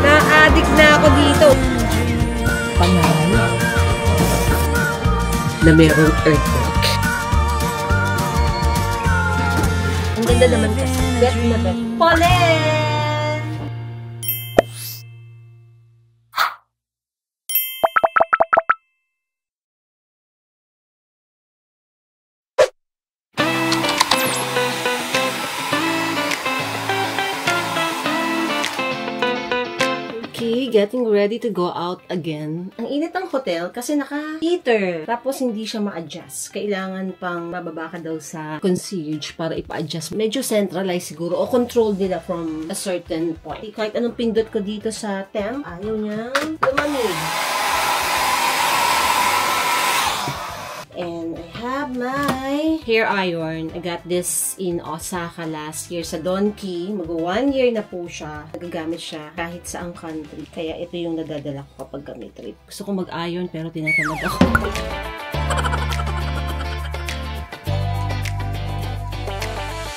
Na-addict na ako dito. Pangalan na merong earthquake. Ang ganda naman kasi. Bet na bet. Polen! Getting ready to go out again. Ang init ng hotel kasi naka-heater. Tapos hindi siya ma-adjust. Kailangan pang mababa ka daw sa concierge para ipa-adjust. Medyo centralized siguro o controlled nila from a certain point. Kahit anong pindot ko dito sa temp, ayaw niya lumamig. And I have my hair iron. I got this in Osaka last year sa Donkey. Mag-1 year na po siya. Nagagamit siya kahit saang country. Kaya ito yung nadadala ko kapag may trip. Gusto ko mag-iron pero tinatamad ako.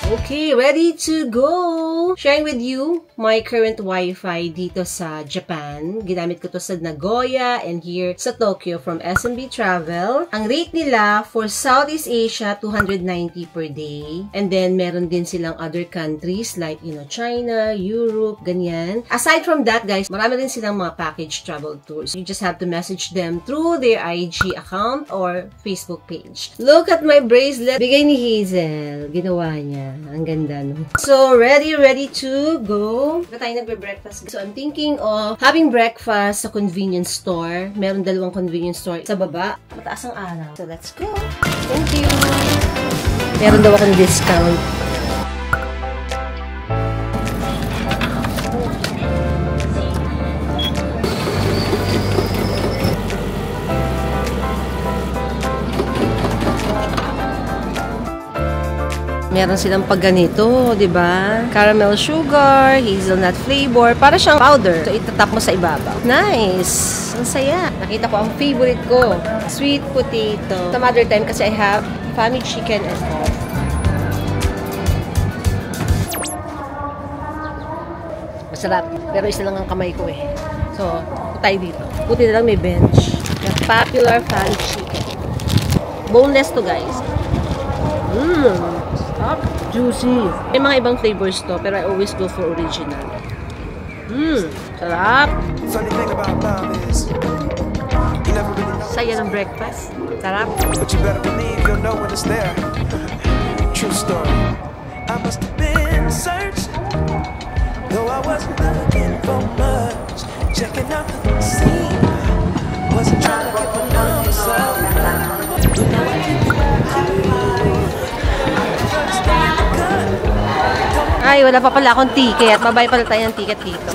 Okay, ready to go! Sharing with you my current Wi-Fi dito sa Japan. Ginamit ko to sa Nagoya and here sa Tokyo from SMB Travel. Ang rate nila for Southeast Asia, 290 per day. And then, meron din silang other countries like, you know, China, Europe, ganyan. Aside from that, guys, marami din silang mga package travel tours. You just have to message them through their IG account or Facebook page. Look at my bracelet. Bigay ni Hazel. Ginawa niya. Ang ganda, no? So, ready to go. Baka tayo nagbe-breakfast. So, I'm thinking of having breakfast sa convenience store. Meron 2 convenience store sa baba. Mataas ang araw. So, let's go. Thank you. Meron daw akong discount. Meron silang pagganito, di ba? Caramel sugar, hazelnut flavor, para siyang powder. So, itatap mo sa ibabaw. Nice! Ang saya. Nakita ko ang favorite ko. Sweet potato. Some other time kasi I have family chicken and all. Masarap. Pero isa lang ang kamay ko eh. So, tayo dito. Buti na lang may bench. The popular family chicken. Boneless to, guys. Juicy. May mga ibang flavors to, pero I always go for original. Sarap. Saya ng breakfast. Sarap. But you better believe you'll know when it's there. True story. I must have been searching, though I wasn't looking for much. Checking out the scene. Wasn't trying to get my numbers up. But now I can Ay, wala pa pala akong ticket. Babay pala tayo ng ticket dito.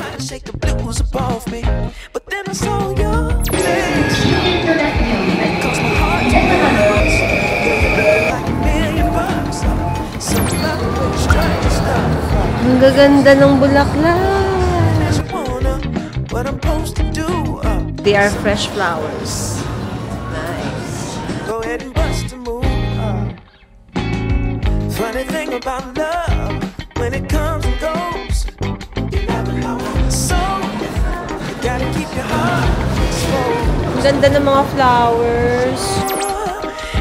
Ang gaganda ng bulaklak. They are fresh flowers. Nice. Go ahead and bust a move. Funny thing about love. When it comes and goes, you never know. So, you gotta keep your heart exposed. Ang ganda ng mga flowers.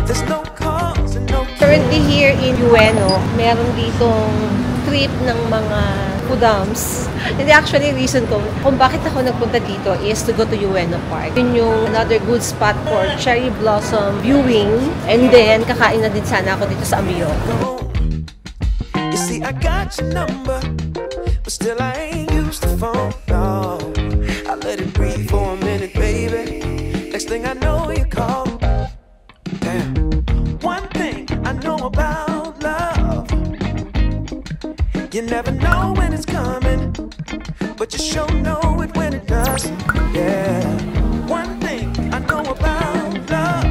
There's no cause and no. Currently here in Ueno, meron ditong trip ng mga pudams. Hindi, actually, reason ko kung bakit ako nagpunta dito is to go to Ueno Park. Yun yung another good spot for cherry blossom viewing. And then, kakain na din sana ako dito sa Ambiyo. You see, I got your number, but still I ain't used the phone, no. I let it breathe for a minute, baby. Next thing I know, you call. Damn. One thing I know about love, you never know when it's coming, but you sure know it when it does. Yeah. One thing I know about love,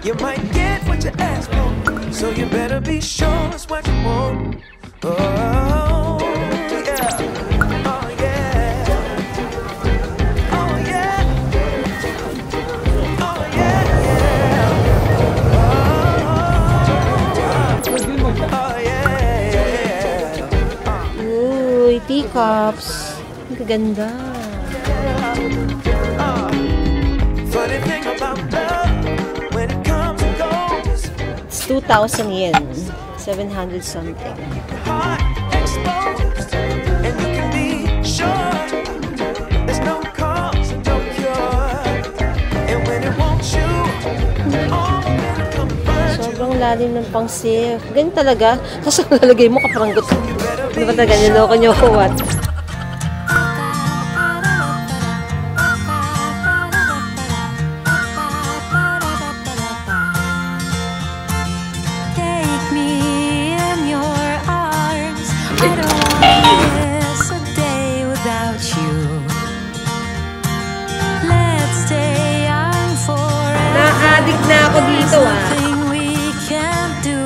you might get what you ask for. So you better be sure it's what you want. Oh, yeah. Oh, yeah. Oh, yeah. Oh, yeah, yeah. cups. Ang ganda. Funny thing about love, when it comes and goes, It's 2,000 yen. 700 something. heart exposed, and you can be sure there's no cause and no cure. And when it wants you, all will converge. Sobrang lalim ng pang-sip. Ganyan talaga. Tapos ang lalagay mo, kaparanggot. Ano ba talaga? Niloko niyo ko, what? Take me in your arms. I don't want to miss a day without you. Let's stay young forever. Na-addict na ako dito, ah. Nothing we can't do.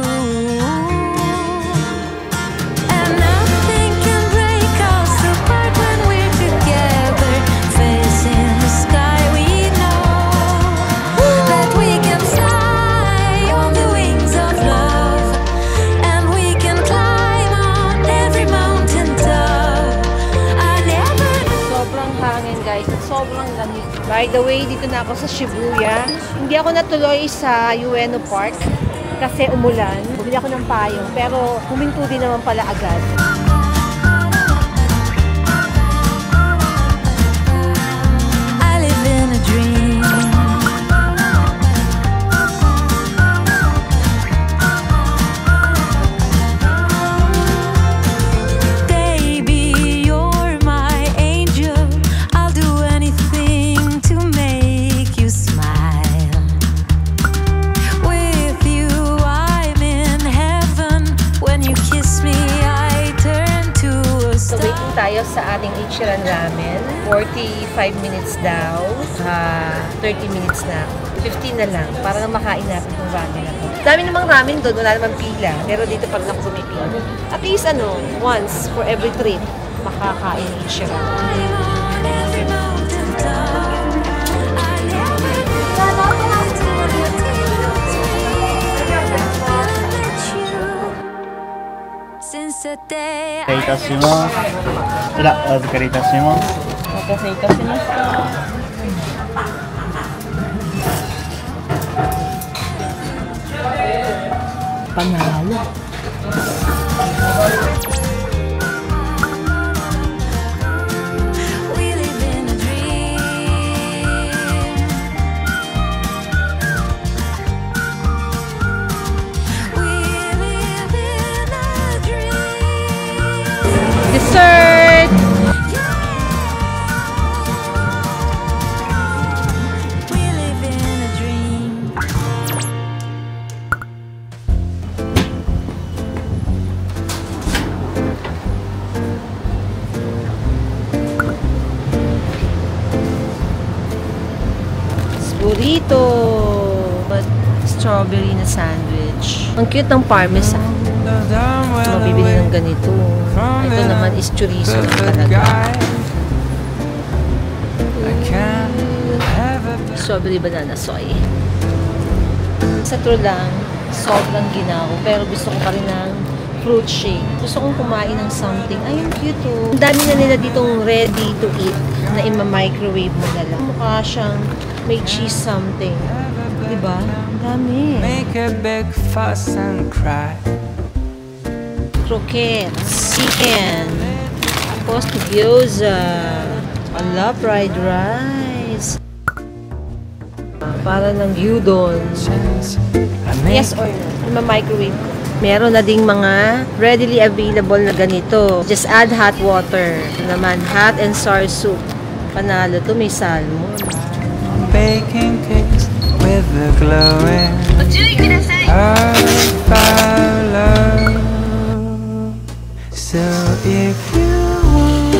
And nothing can break us apart when we're together. Facing the sky, we know that we can fly on the wings of love. And we can climb on every mountain top. I never Sobrang hangin, guys. At sobrang lamig. By the way, dito na ako sa Shibuya. Hindi ako natuloy sa Ueno Park kasi umulan. Bumili ako ng payong, pero huminto din naman pala agad. I live in a dream. Baby, you're my angel. I'll do anything to make you smile. With you, I'm in heaven. When you kiss me, I turn to a So, star. waiting tayo sa ating Ichiran Ramen. 45 minutes daw. 30 minutes na. 15 na lang. Para na makain natin yung ramen na to. Dami namang ramen doon. Wala namang pila. Pero dito pag nakapumipila. At least once for every trip, makakain ng Ichiran. On every mountain top. I never since the day お願いいたします。では、お預かりいたします。お待たせいたしました。Panalo. we live in a dream. We live in a dream. Dessert! We live in a dream. Burrito! Strawberry na sandwich. Ang cute ng parmesan. Mabibili ng ganito. Ito naman is chorizo na talaga. Strawberry banana soy. Sa true lang, sobrang ginaw. Pero gusto ko pa rin ng fruit shake. Gusto kong kumain ng something. Ay, ang cute oh. Ang dami na nila ditong ready to eat na ima-microwave mo na lang. Mukha siyang may cheese something. Diba? Ang dami. Make a big fuss and cry. Croquettes, chicken, tapos gyoza, ala, fried rice, para ng gyudon. Yes or no? Microwave. Meron na ding mga readily available na ganito. Just add hot water. Ito naman, hot and sour soup. Panalo to, may salmon. Baking cakes with the glowing heart of love. So if you want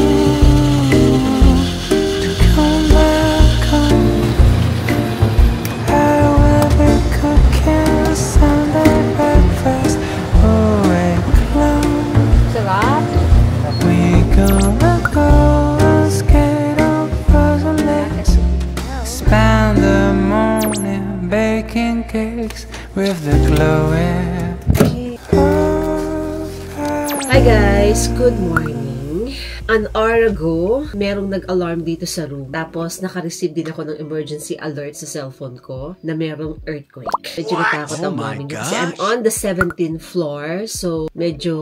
to come back home, I will be cooking Sunday breakfast. Awake alone, Sarap. we gonna go and skate on frozen lakes. Spend the morning baking cakes with the glowing. Hi guys, good morning. An hour ago, merong nag-alarm dito sa room. Tapos, naka-receive din ako ng emergency alert sa cellphone ko na merong earthquake. Medyo natakot ang morning kasi I'm on the 17th floor. So, medyo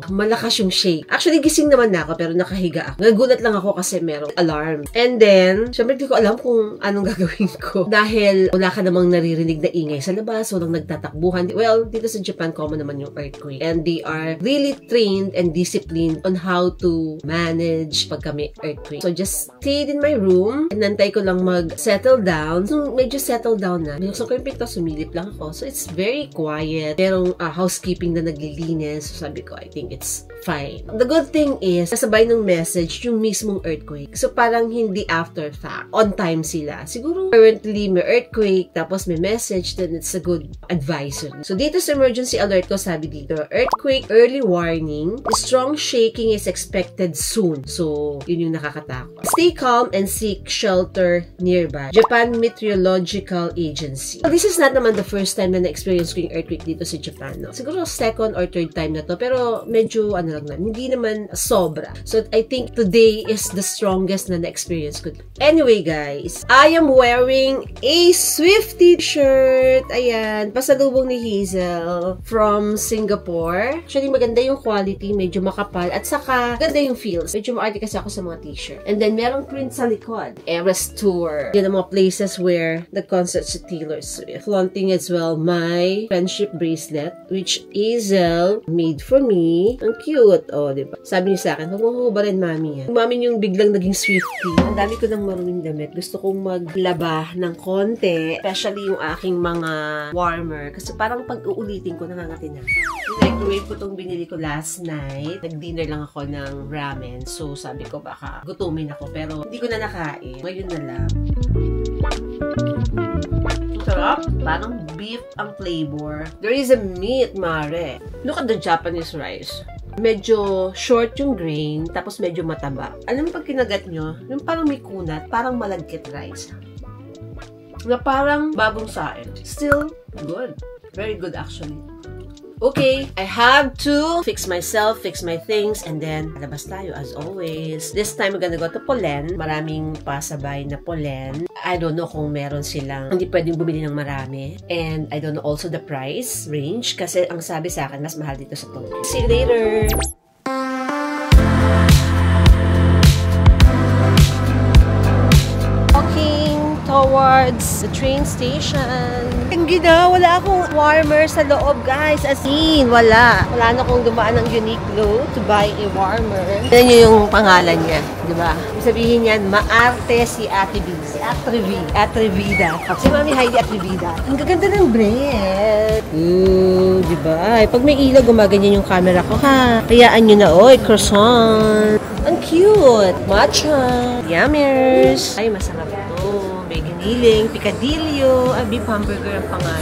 malakas yung shake. Actually, gising naman na ako pero nakahiga ako. Nagulat lang ako kasi merong alarm. And then, syempre di ko alam kung anong gagawin ko. Dahil wala ka namang naririnig na ingay sa labas, walang nagtatakbuhan. Well, dito sa Japan, common naman yung earthquake. And they are really trained and disciplined on how to manage pagka may earthquake. So, just stayed in my room. And nantay ko lang mag-settle down. So, medyo settle down na. Binuksan ko yung pinto, sumilip lang ako. So, it's very quiet. Merong housekeeping na naglilinis. So, sabi ko, I think it's fine. The good thing is, kasabay ng message yung mismong earthquake. So, parang hindi after fact. On time sila. Siguro, currently may earthquake, tapos may message, then it's a good advisory. So, dito sa emergency alert ko, sabi dito, earthquake early warning. Strong shaking is expected soon. So, yun yung nakakatakot. Stay calm and seek shelter nearby. Japan Meteorological Agency. So, this is not naman the first time na na-experience ko yung earthquake dito sa Japan. No? Siguro second or third time na to. Pero medyo, hindi naman sobra. So, I think today is the strongest na na-experience ko. Anyway, guys, I am wearing a Swiftie shirt. Ayan, pasalubong ni Hazel from Singapore. Actually, maganda yung quality, medyo makapal. At saka, ganda yung feels. Medyo maarte kasi ako sa mga t-shirt. And then, merong print sa likod. Eras Tour. Yan ang mga places where nag-concert si Taylor Swift. Flaunting as well my friendship bracelet, which Hazel made for me. Ang cute. Oh, diba? Sabi niya sa akin, huwag mo ba rin, mami yan. Mami yung biglang naging Swiftie. Ang dami ko ng maruming damit. Gusto kong maglaba ng konti. Especially yung aking mga warmer. Kasi parang pag uulitin ko, nangangati na. Yung microwave ko itong binili ko last night. Nag-dinner lang ako ng ramen. So, sabi ko baka gutumin ako. Pero hindi ko na nakain. Ngayon na lang. Sarap. Parang beef ang flavor. There is a meat, mare. Look at the Japanese rice. Medyo short yung grain, tapos medyo mataba. Alam mo pag kinagat nyo, yung parang may kunat, parang malagkit rice. Na parang bagong sain. Still good. Very good actually. Okay, I have to fix myself, fix my things, and then labas tayo as always. This time, we're gonna go to Polen. Maraming pasabay na Polen. I don't know kung meron silang hindi pwedeng bumili ng marami. And I don't know also the price range kasi ang sabi sa akin, mas mahal dito sa Tokyo. See you later! Towards the train station. Ang gina, wala akong warmer sa loob, guys. As in, wala. Wala na akong dumaan ng Uniqlo to buy a warmer. Yan yung pangalan niya, di ba? Sabihin niyan, maarte si Ate B. Si Atrevida. Si Mami Heidi Atrevida. Ang gaganda ng bread. Di ba? Pag may ilaw, gumaganyan yung camera ko, ha? Kayaan nyo na, oy, croissant. Ang cute. Matcha. Yummers. Ay, masarap to. May giniling, picadillo, beef hamburger ang pangalan.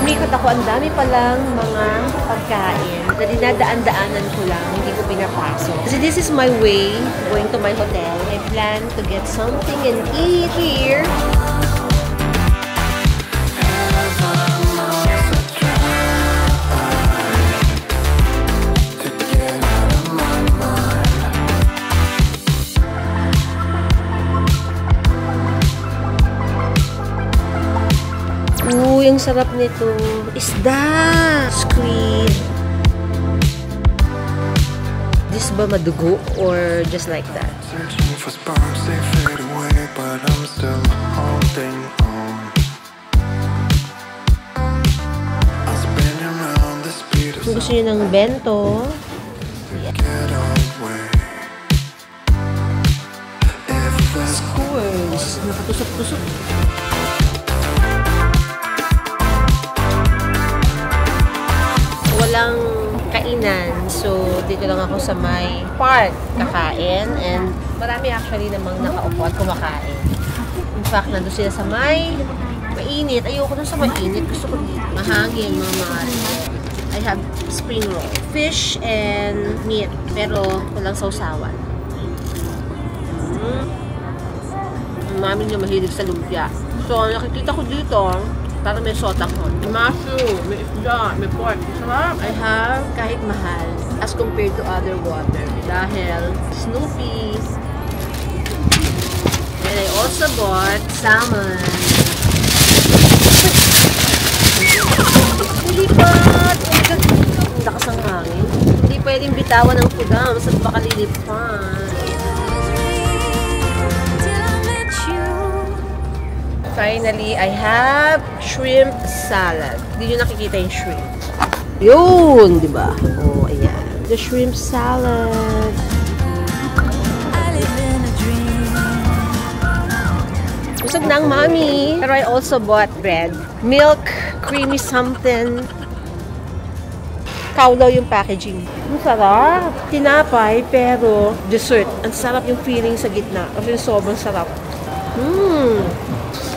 Umikot ako, ang dami palang mga pagkain na dinadaan-daanan ko lang, hindi ko pinapasok. Kasi this is my way going to my hotel. I plan to get something and eat here. Ang sarap nito. Isda! Squid! This ba madugo or just like that? Kung gusto nyo ng bento, scores! Nakatusok-tusok. Walang kainan. So, dito lang ako sa may park kakain. And marami actually namang nakaupo at kumakain. In fact, nandun sila sa may mainit. Ayoko na sa mainit. Gusto ko dito. Mahangin, mga mahal. I have spring roll. Fish and meat. Pero walang sausawan. Ang mami niya mahilig sa lumpia. So, nakikita ko dito, parang may sotanghon. May mushroom, may isda, may pork. Sarap! I have kahit mahal as compared to other water. Dahil Snoopy. And I also bought salmon. Lilipat! Ang lakas ng hangin. Hindi pwedeng bitawan ng kudam sa baka lilipat. Finally, I have shrimp salad. Hindi nyo nakikita yung shrimp. Yun, di ba? Oh, ayan. The shrimp salad. Busog na ang mami. Pero I also bought bread. Milk, creamy something. Kaulaw yung packaging. Ang sarap. Tinapay, pero dessert. Ang sarap yung feeling sa gitna. Kasi sobrang sarap.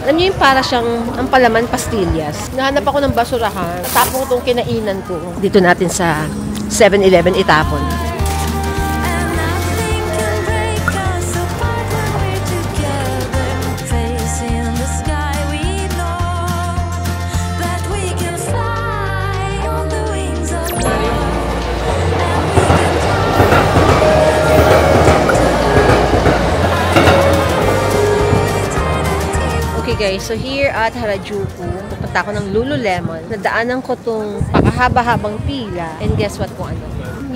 Alam niyo yung para siyang ang palaman pastillas. Nahanap ako ng basurahan. Tapos itong kinainan ko. Dito natin sa 7-Eleven itapon. Okay guys, so here at Harajuku, pupunta ako ng Lululemon. Nadaanan ko tong pakahaba-habang pila. And guess what kung ano?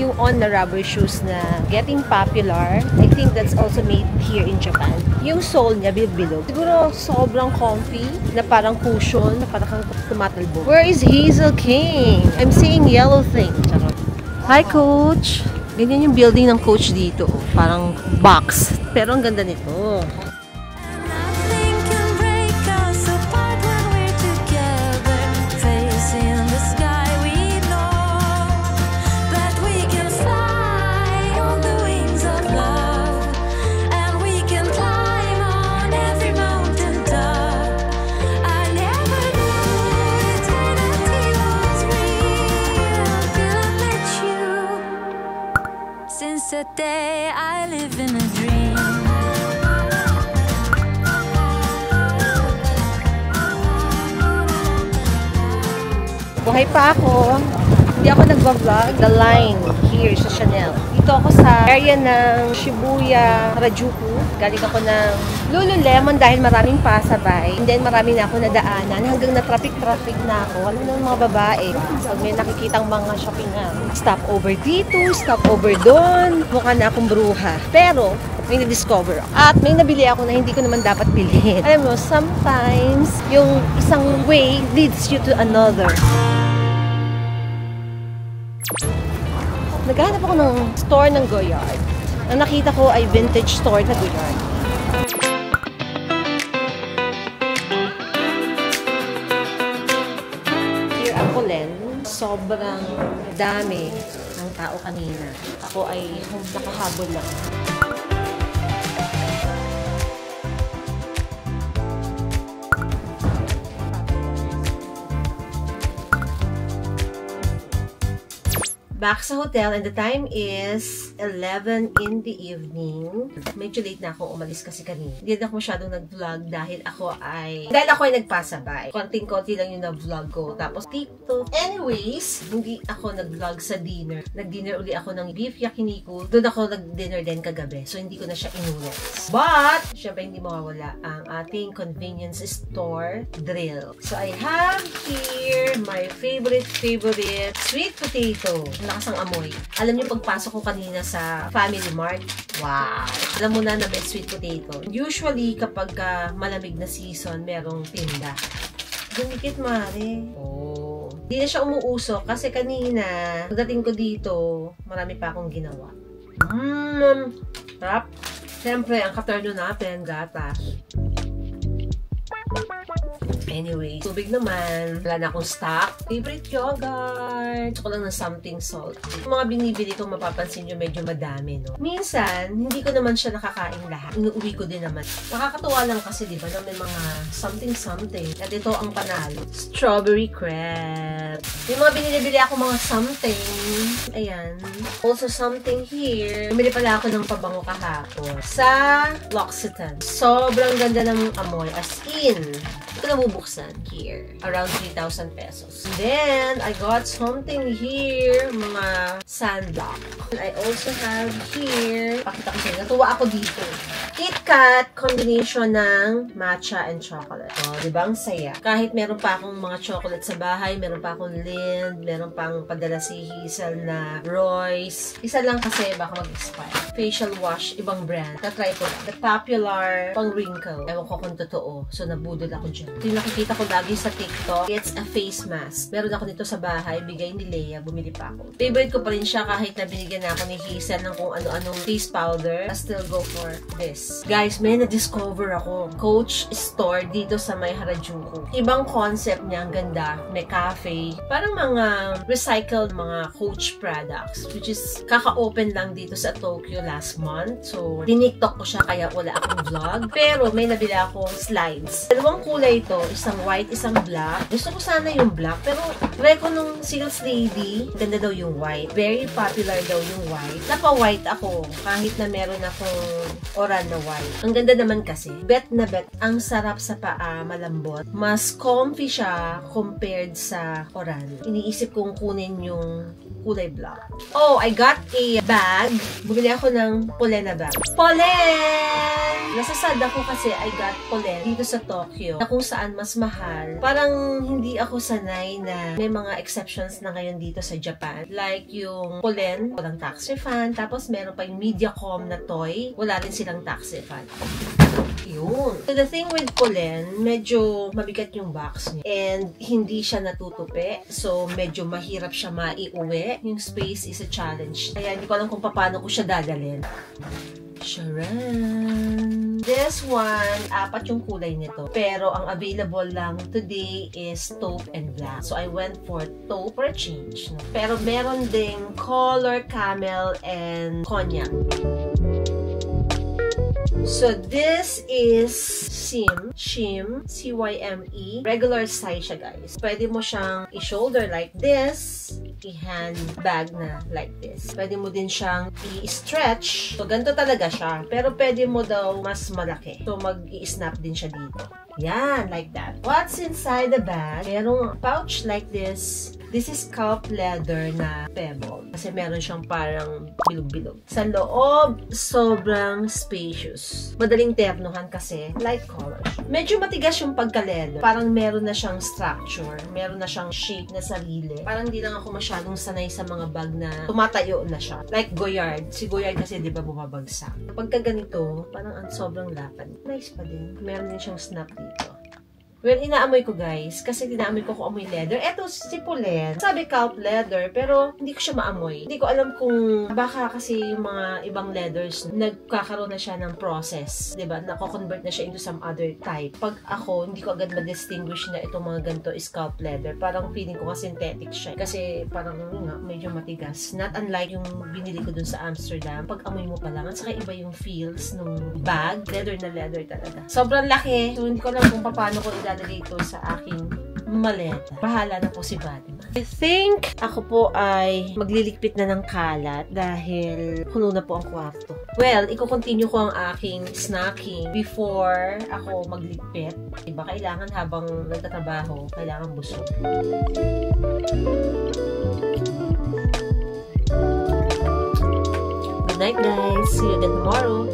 Yung on the rubber shoes na getting popular. I think that's also made here in Japan. Yung sole niya, bilog. Siguro sobrang comfy, na parang cushion, na parang tumatalbo. Where is Hazel King? I'm seeing yellow thing. Charot. Hi, Coach! Ganyan yung building ng Coach dito. Parang box. Pero ang ganda nito. Since the day I live in a dream. Buhay pa ako. Hindi ako nagva-vlog. The line here sa Chanel. Dito ako sa area ng Shibuya, Harajuku. Galing ako ng Lululemon dahil maraming pasabay. And then marami na ako nadaanan hanggang na traffic na ako. Alam na mga babae. Pag may nakikitang mga shoppingan. Stop over dito, stop over doon. Mukha na akong bruha. Pero may na-discover ako. At may nabili ako na hindi ko naman dapat bilhin. Alam mo, sometimes yung isang way leads you to another. Naghahanap ako ng store ng Goyard. Ang nakita ko ay vintage store na Goyard. Here ako, Len. Sobrang dami ng tao kanina. Ako ay nakahabol lang. Back sa hotel and the time is 11 in the evening. Medyo late na ako umalis kasi kanina. Hindi na ako masyadong nag-vlog dahil ako ay nagpasabay. Konting-konti lang yung na-vlog ko. Tapos dito. Anyways, hindi ako nag-vlog sa dinner. Nag-dinner uli ako ng beef yakiniku. Doon ako nag-dinner din kagabi. So hindi ko na siya inulit. But, syempre hindi mawawala ang ating convenience store drill. So I have here my favorite sweet potato. Lakas ang amoy. Alam niyo, pagpasok ko kanina sa Family Mart, wow! Alam mo na may sweet potato. Usually, kapag malamig na season, merong tinda. Dumikit, mare. Oh. Hindi na siya umuusok kasi kanina, pagdating ko dito, marami pa akong ginawa. Sarap. Siyempre, ang katerno natin, gatas. Anyway, tubig naman. Wala na akong stock. Favorite yogurt. Gusto ko lang ng something salt. Yung mga binibili ko, mapapansin nyo, medyo madami, no? Minsan, hindi ko naman siya nakakain lahat. Inuuwi ko din naman. Nakakatuwa lang kasi, di ba, na may mga something. At ito ang panalo. Strawberry crepe. Yung mga binibili ako mga something. Ayan. Also something here. Bumili pala ako ng pabango kahapon. Sa L'Occitane. Sobrang ganda ng amoy. As in, ito nabubuksan here. Around 3,000 pesos. Then, I got something here. Mga sunblock. I also have here. Pakita ko sa'yo. Natuwa ako dito. KitKat combination ng matcha and chocolate. O, diba? Ang saya. Kahit meron pa akong mga chocolate sa bahay, meron pa akong Lind, meron pang padala si Hazel na Royce. Isa lang kasi baka mag-expire. Facial wash, ibang brand. Na-try ko lang. The Popular pang wrinkle. Ewan ko kung totoo. So, nabudol ako dyan. Ito yung nakikita ko lagi sa TikTok. It's a face mask. Meron ako nito sa bahay. Bigay ni Leia. Bumili pa ako. Favorite ko pa rin siya kahit na binigyan na ako ni Hazel ng kung ano-anong face powder. I still go for this. Guys, may na-discover ako. Coach store dito sa may Harajuku. Ibang concept niya. Ang ganda. May cafe. Parang mga recycled mga Coach products. Which is kaka-open lang dito sa Tokyo last month. So, tiniktok ko siya kaya wala akong vlog. Pero may nabili akong slides. Dalawang kulay ito. Isang white, isang black. Gusto ko sana yung black. Pero try ko nung Sales Lady. Ganda daw yung white. Very popular daw yung white. Napa-white ako. Kahit na meron akong oran na white. Ang ganda naman kasi. Bet na bet. Ang sarap sa paa. Malambot. Mas comfy siya compared sa oran. Iniisip kong kunin yung kulay black. Oh, I got a bag. Bumili ako ng Pollen na bag. Pollen! Nasasad ako kasi I got Pollen dito sa Tokyo na kung saan mas mahal. Parang hindi ako sanay na may mga exceptions na ngayon dito sa Japan. Like yung Pollen, walang tax refund. Tapos meron pa yung Mediacom na toy. Wala rin silang tax refund. Yun. So, the thing with Pollen, medyo mabigat yung box niya. And hindi siya natutupi. So, medyo mahirap siya maiuwi. Yung space is a challenge. Kaya hindi ko alam kung paano ko siya dadalhin. Sharan! This one, 4 yung kulay nito. Pero ang available lang today is taupe and black. So, I went for taupe for a change. No? Pero meron ding color, camel, and cognac. So, this is Shim, C-Y-M-E. Regular size siya, guys. Pwede mo siyang i-shoulder like this, i-handbag na like this. Pwede mo din siyang i-stretch. So, ganito talaga siya. Pero pwede mo daw mas malaki. So, mag-i-snap din siya dito. Yan, like that. What's inside the bag? Merong pouch like this. This is scalp leather na pebble. Kasi meron siyang parang bilog-bilog. Sa loob, sobrang spacious. Madaling ternuhan kasi light color. Medyo matigas yung pagka-leather. Parang meron na siyang structure. Meron na siyang shape na sarili. Parang hindi lang ako masyadong sanay sa mga bag na tumatayo na siya. Like Goyard. Si Goyard kasi di ba bumabagsak. Pagka ganito, parang sobrang lapad. Nice pa din. Meron din siyang snap dito. Well, inaamoy ko guys, kasi tinaamoy ko kung amoy leather. Eto, si Pollen. Sabi scalp leather, pero hindi ko siya maamoy. Hindi ko alam kung baka kasi yung mga ibang leathers, nagkakaroon na siya ng process. Diba? Nako-convert na siya into some other type. Pag ako, hindi ko agad ma-distinguish na itong mga ganito is scalp leather. Parang feeling ko nga synthetic siya. Kasi parang medyo matigas. Not unlike yung binili ko dun sa Amsterdam. Pag amoy mo pa lang, at saka iba yung feels ng bag. Leather na leather talaga. Sobrang laki. So, hindi ko alam kung paano ko ilalagay ito sa aking maleta. Bahala na po si Batman. I think ako po ay magliligpit na ng kalat dahil puno na po ang kwarto. Well, i-continue ko ang aking snacking before ako magligpit. Diba, kailangan habang nagtatrabaho, kailangan busog. Good night guys. See you again tomorrow.